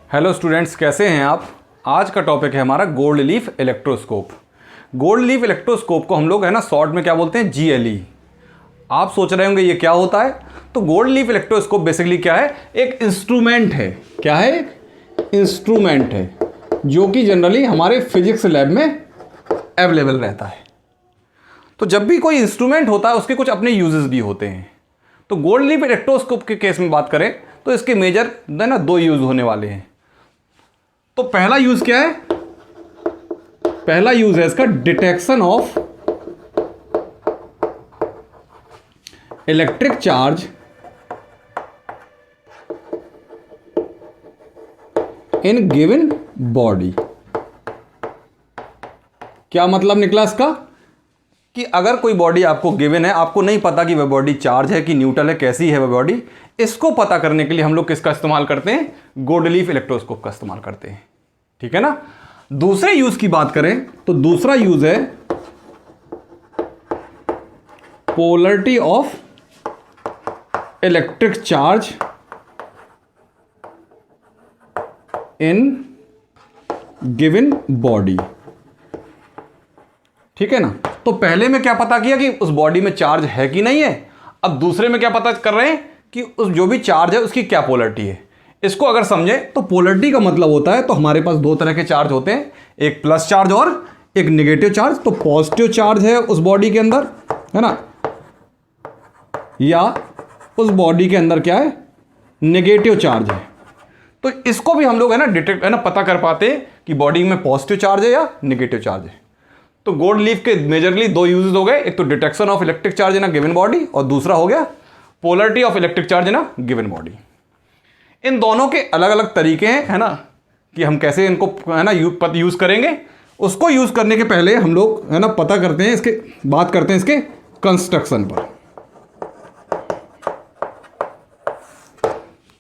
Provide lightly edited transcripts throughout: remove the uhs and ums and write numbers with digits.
Hello students, कैसे हैं आप। आज का टॉपिक है हमारा gold leaf electroscope. Gold leaf electroscope को हम लोग है ना शॉर्ट में क्या बोलते हैं, GLE। आप सोच रहे होंगे ये क्या होता है। तो गोल्ड लीफ इलेक्ट्रोस्कोप बेसिकली क्या है, एक इंस्ट्रूमेंट है। क्या है? एक इंस्ट्रूमेंट है जो कि जनरली हमारे फिजिक्स लैब में अवेलेबल रहता है। तो जब भी कोई इंस्ट्रूमेंट होता है उसके कुछ अपने यूजेस भी होते हैं। तो गोल्ड लीफ इलेक्ट्रोस्कोप के केस में बात करें तो इसके मेजर ना 2 यूज होने वाले हैं। तो पहला यूज क्या है? पहला यूज है इसका detection of electric charge in given body. क्या मतलब निकला इसका कि अगर कोई बॉडी आपको गिवन है, आपको नहीं पता कि वह बॉडी चार्ज है कि न्यूट्रल है, कैसी है वह बॉडी, इसको पता करने के लिए हम लोग किसका इस्तेमाल करते हैं? गोल्ड लीफ इलेक्ट्रोस्कोप का इस्तेमाल करते हैं। ठीक है ना। दूसरे यूज की बात करें तो दूसरा यूज है polarity of electric charge in given body. ठीक है ना। तो पहले में क्या पता किया कि उस बॉडी में चार्ज है कि नहीं है। अब दूसरे में क्या पता कर रहे हैं कि उस जो भी चार्ज है उसकी क्या पोलरिटी है। इसको अगर समझे तो पोलरिटी का मतलब होता है, तो हमारे पास 2 तरह के चार्ज होते हैं, एक प्लस चार्ज और एक नेगेटिव चार्ज। तो पॉजिटिव चार्ज है उस बॉडी के अंदर, है ना, या उस बॉडी के अंदर क्या है, नेगेटिव चार्ज है। तो इसको भी हम लोग है ना डिटेक्ट है ना पता कर पाते हैं कि बॉडी में पॉजिटिव चार्ज है या नेगेटिव चार्ज है। तो गोल्ड लीफ के मेजरली 2 यूजेस हो गए, एक तो detection of electric charge in a given body और दूसरा हो गया polarity of electric charge in a given body. इन दोनों के अलग अलग तरीके हैं, है ना, कि हम कैसे इनको है ना यूज करेंगे। उसको यूज करने के पहले हम लोग है ना पता करते हैं इसके, बात करते हैं इसके कंस्ट्रक्शन पर।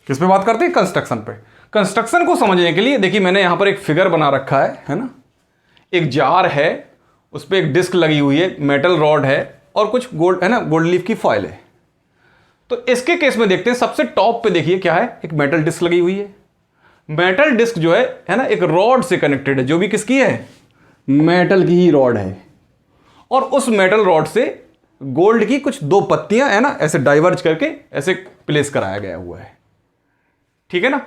किस पे बात करते हैं? कंस्ट्रक्शन पे। कंस्ट्रक्शन को समझने के लिए देखिए मैंने यहां पर एक फिगर बना रखा है ना। एक जार है, उस पर एक डिस्क लगी हुई है, मेटल रॉड है और कुछ गोल्ड है ना, गोल्ड लीफ की फॉइल है। तो इसके केस में देखते हैं, सबसे टॉप पे देखिए क्या है, एक मेटल डिस्क लगी हुई है। मेटल डिस्क जो है ना, एक रॉड से कनेक्टेड है, जो भी किसकी है, मेटल की ही रॉड है। और उस मेटल रॉड से गोल्ड की कुछ 2 पत्तियां है ना ऐसे डाइवर्ज करके ऐसे प्लेस कराया गया हुआ है। ठीक है ना।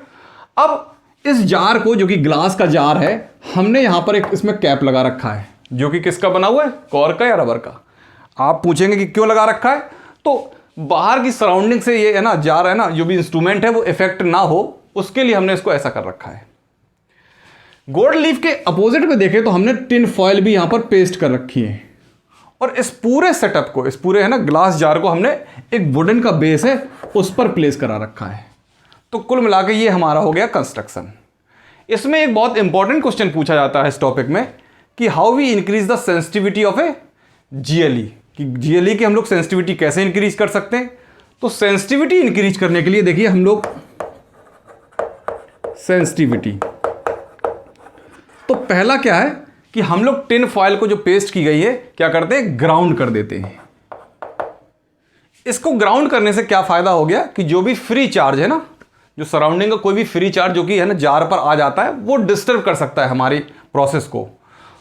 अब इस जार को, जो कि ग्लास का जार है, हमने यहां पर एक इसमें कैप लगा रखा है, जो कि किसका बना हुआ है, कॉर्क का या रबर का। आप पूछेंगे कि क्यों लगा रखा है। तो बाहर की सराउंडिंग से ये है ना जार है ना, जो भी इंस्ट्रूमेंट है वो इफेक्ट ना हो, उसके लिए हमने इसको ऐसा कर रखा है। गोल्ड लीफ के अपोजिट में देखें तो हमने टिन फॉइल भी यहां पर पेस्ट कर रखी है। और इस पूरे सेटअप को, इस पूरे है ना ग्लास जार को हमने एक वुडन का बेस है उस पर प्लेस करा रखा है। तो कुल मिला के ये हमारा हो गया कंस्ट्रक्शन। इसमें एक बहुत इंपॉर्टेंट क्वेश्चन पूछा जाता है इस टॉपिक में कि how we increase the sensitivity of a GLE, कि GLE की हम लोग सेंसिटिविटी कैसे इंक्रीज कर सकते हैं। तो सेंसिटिविटी इंक्रीज करने के लिए देखिए हम लोग सेंसिटिविटी, तो पहला क्या है कि हम लोग टिन फॉइल को जो पेस्ट की गई है क्या करते हैं, ग्राउंड कर देते हैं। इसको ग्राउंड करने से क्या फायदा हो गया कि जो भी फ्री चार्ज है ना, जो सराउंडिंग का कोई भी फ्री चार्ज जो कि है ना जार पर आ जाता है, वो डिस्टर्ब कर सकता है हमारी प्रोसेस को।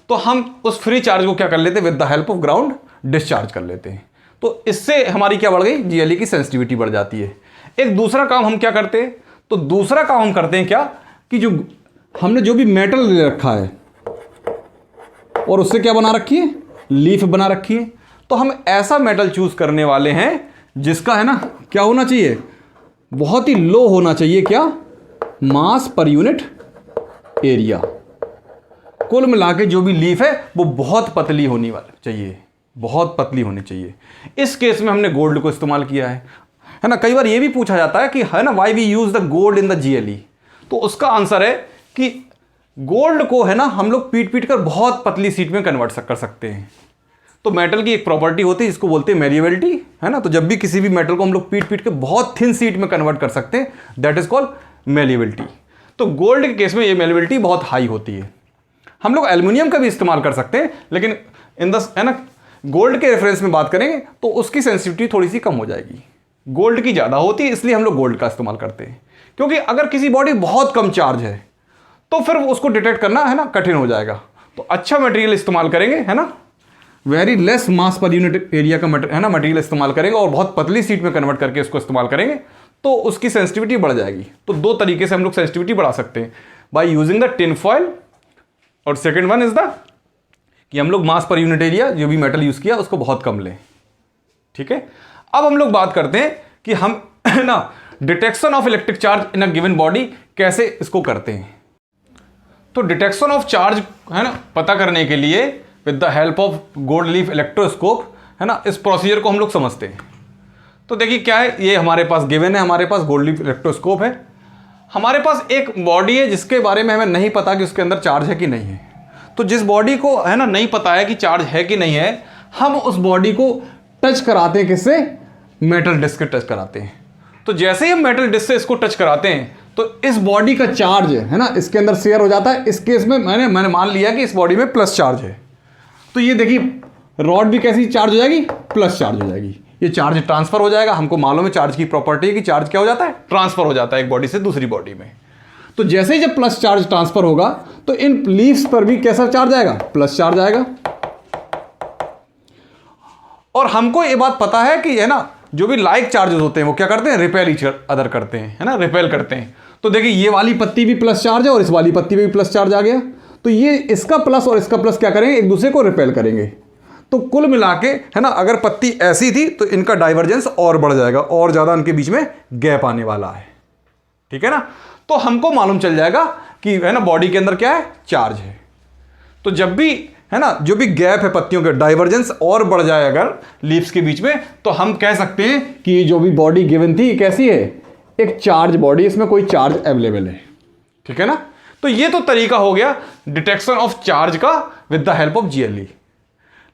तो हम उस फ्री चार्ज को क्या कर लेते हैं, with the help of ground discharge कर लेते हैं। तो इससे हमारी क्या बढ़ गई, GLE की सेंसिटिविटी बढ़ जाती है। एक दूसरा काम हम क्या करते हैं, तो दूसरा काम हम करते हैं क्या कि जो हमने जो भी मेटल ले रखा है और उससे क्या बना रखी है, लीफ बना रखी है। तो हम ऐसा मेटल चूज करने वाले हैं जिसका है ना क्या होना चाहिए, बहुत ही लो होना चाहिए, क्या, मास पर यूनिट एरिया। कुल मिला के जो भी लीफ है वो बहुत पतली होनी वाली चाहिए, बहुत पतली होनी चाहिए। इस केस में हमने गोल्ड को इस्तेमाल किया है ना। कई बार ये भी पूछा जाता है कि है ना why we use the gold in the GLE। तो उसका आंसर है कि गोल्ड को है ना हम लोग पीट पीट कर बहुत पतली शीट में कन्वर्ट कर सकते हैं। तो मेटल की एक प्रॉपर्टी होती है जिसको बोलते हैं मेलिएबिलिटी, है ना। तो जब भी किसी भी मेटल को हम लोग पीट पीट के बहुत थिन शीट में कन्वर्ट कर सकते हैं, दैट इज कॉल्ड मेलिएबिलिटी। तो गोल्ड के केस में ये मेलिएबिलिटी बहुत हाई होती है। हम लोग एल्युमिनियम का भी इस्तेमाल कर सकते हैं, लेकिन इन द है ना गोल्ड के रेफरेंस में बात करेंगे तो उसकी सेंसिटिविटी थोड़ी सी कम हो जाएगी। गोल्ड की ज़्यादा होती है, इसलिए हम लोग गोल्ड का इस्तेमाल करते हैं। क्योंकि अगर किसी बॉडी बहुत कम चार्ज है, तो फिर उसको डिटेक्ट करना है ना कठिन हो जाएगा। तो अच्छा मटेरियल इस्तेमाल करेंगे, है ना, वेरी लेस मास पर यूनिट एरिया का मटेरियल इस्तेमाल करेंगे और बहुत पतली शीट में कन्वर्ट करके इसको इस्तेमाल करेंगे, तो उसकी सेंसिटिविटी बढ़ जाएगी। तो दो तरीके से हम लोग सेंसिटिविटी बढ़ा सकते हैं, by using the tin foil, और सेकेंड वन इज द कि हम लोग मास पर यूनिट एरिया जो भी मेटल यूज किया उसको बहुत कम लें। ठीक है, अब हम लोग बात करते हैं कि हम ना detection of electric charge in a given body कैसे इसको करते हैं। तो डिटेक्शन ऑफ चार्ज है ना पता करने के लिए with the help of gold leaf electroscope, है ना, इस प्रोसीजर को हम लोग समझते हैं। तो देखिए क्या है, ये हमारे पास गिवन है, हमारे पास गोल्ड लीफ इलेक्ट्रोस्कोप है, हमारे पास एक बॉडी है जिसके बारे में हमें नहीं पता कि उसके अंदर चार्ज है कि नहीं है। तो जिस बॉडी को है ना नहीं पता है कि चार्ज है कि नहीं है, हम उस बॉडी को टच कराते हैं, किससे, मेटल डिस्क से टच कराते हैं। तो जैसे ही हम मेटल डिस्क से इसको टच कराते हैं तो इस बॉडी का चार्ज है ना इसके अंदर शेयर हो जाता है। इस केस में मैंने मान लिया कि इस बॉडी में प्लस चार्ज है, तो ये देखिए रॉड भी कैसी चार्ज हो जाएगी, प्लस चार्ज हो जाएगी, ये चार्ज ट्रांसफर हो जाएगा। हमको मालूम है चार्ज की प्रॉपर्टी है कि चार्ज क्या हो जाता है, ट्रांसफर हो जाता है एक बॉडी से दूसरी बॉडी में। तो जैसे ही जब प्लस चार्ज ट्रांसफर होगा तो इन लीव्स पर भी कैसा चार्ज आएगा, प्लस चार्ज आएगा। और हमको ये बात पता है कि है ना जो भी लाइक चार्जेस होते हैं वो क्या करते हैं, रिपेल ईच अदर करते हैं, है ना, रिपेल करते हैं। तो देखिए ये वाली पत्ती भी प्लस चार्ज है और इस वाली पत्ती में भी प्लस चार्ज आ गया, तो ये इसका प्लस और इसका प्लस क्या करेंगे, एक दूसरे को रिपेल करेंगे। तो कुल मिला के है ना अगर पत्ती ऐसी थी तो इनका डाइवर्जेंस और बढ़ जाएगा और ज्यादा इनके बीच में गैप आने वाला है। ठीक है ना, तो हमको मालूम चल जाएगा कि है ना बॉडी के अंदर क्या है, चार्ज है। तो जब भी है ना जो भी गैप है पत्तियों के, डाइवर्जेंस और बढ़ जाए अगर लीव्स के बीच में, तो हम कह सकते हैं कि ये जो भी बॉडी गिवन थी कैसी है, एक चार्ज बॉडी, इसमें कोई चार्ज अवेलेबल है। ठीक है ना, तो ये तो तरीका हो गया डिटेक्शन ऑफ चार्ज का with the help of GLE.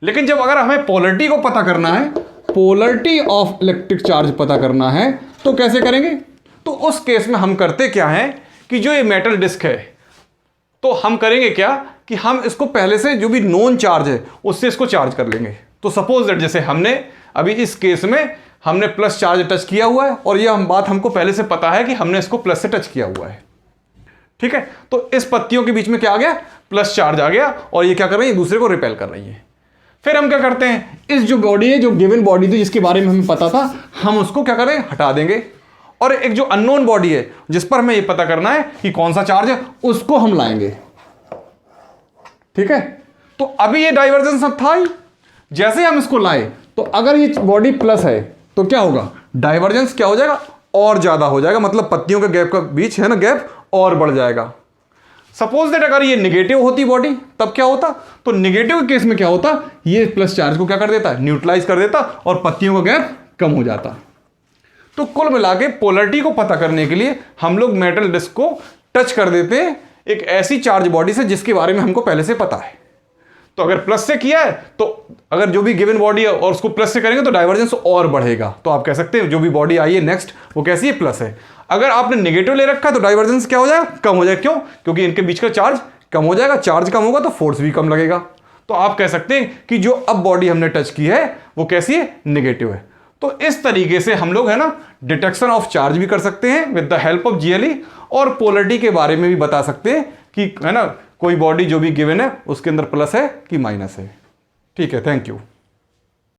लेकिन जब अगर हमें पोलरिटी को पता करना है, पोलरिटी ऑफ इलेक्ट्रिक चार्ज पता करना है, तो कैसे करेंगे। तो उस केस में हम करते क्या है कि जो ये मेटल डिस्क है, तो हम करेंगे क्या कि हम इसको पहले से जो भी नोन चार्ज है उससे इसको चार्ज कर लेंगे। तो सपोज दैट जैसे हमने अभी इस केस में हमने प्लस चार्ज टच किया हुआ है और यह बात हमको पहले से पता है कि हमने इसको प्लस से टच किया हुआ है। ठीक है, तो इस पत्तियों के बीच में क्या आ गया, प्लस चार्ज आ गया और ये क्या कर रही है, एक दूसरे को रिपेल कर रही है। फिर हम क्या करते हैं, इस जो बॉडी है, जो गिवन बॉडी थी जिसके बारे में हमें पता था, हम उसको क्या करें, हटा देंगे। और एक जो अननोन बॉडी है जिस पर हमें ये पता करना है कि कौन सा चार्ज है, उसको हम लाएंगे। ठीक है, तो अभी ये डाइवर्जेंस अब था ही, जैसे हम इसको लाए तो अगर ये बॉडी प्लस है तो क्या होगा, डाइवर्जेंस क्या हो जाएगा, और ज्यादा हो जाएगा, मतलब पत्तियों के गैप का बीच है ना गैप और बढ़ जाएगा। सपोज दैट अगर ये निगेटिव होती बॉडी तब क्या होता, तो निगेटिव केस में क्या होता, ये प्लस चार्ज को क्या कर देता है, न्यूट्रलाइज कर देता और पत्तियों का गैप कम हो जाता। तो कुल मिला के पोलरिटी को पता करने के लिए हम लोग मेटल डिस्क को टच कर देते हैं एक ऐसी चार्ज बॉडी से जिसके बारे में हमको पहले से पता है। तो अगर प्लस से किया है तो अगर जो भी गिवन बॉडी है और उसको प्लस से करेंगे तो डाइवर्जेंस और बढ़ेगा। तो आप कह सकते हैं जो भी बॉडी आई है नेक्स्ट वो कैसी है, प्लस है। अगर आपने नेगेटिव ले रखा है तो डाइवर्जेंस क्या हो जाएगा, कम हो जाएगा। क्यों, क्योंकि इनके बीच का चार्ज कम हो जाएगा, चार्ज कम होगा तो फोर्स भी कम लगेगा। तो आप कह सकते हैं कि जो अब बॉडी हमने टच की है वो कैसी है, नेगेटिव है। तो इस तरीके से हम लोग है ना डिटेक्शन ऑफ चार्ज भी कर सकते हैं with the help of GLE, और पोलरिटी के बारे में भी बता सकते हैं कि है ना कोई बॉडी जो भी गिवन है उसके अंदर प्लस है कि माइनस है। ठीक है, थैंक यू।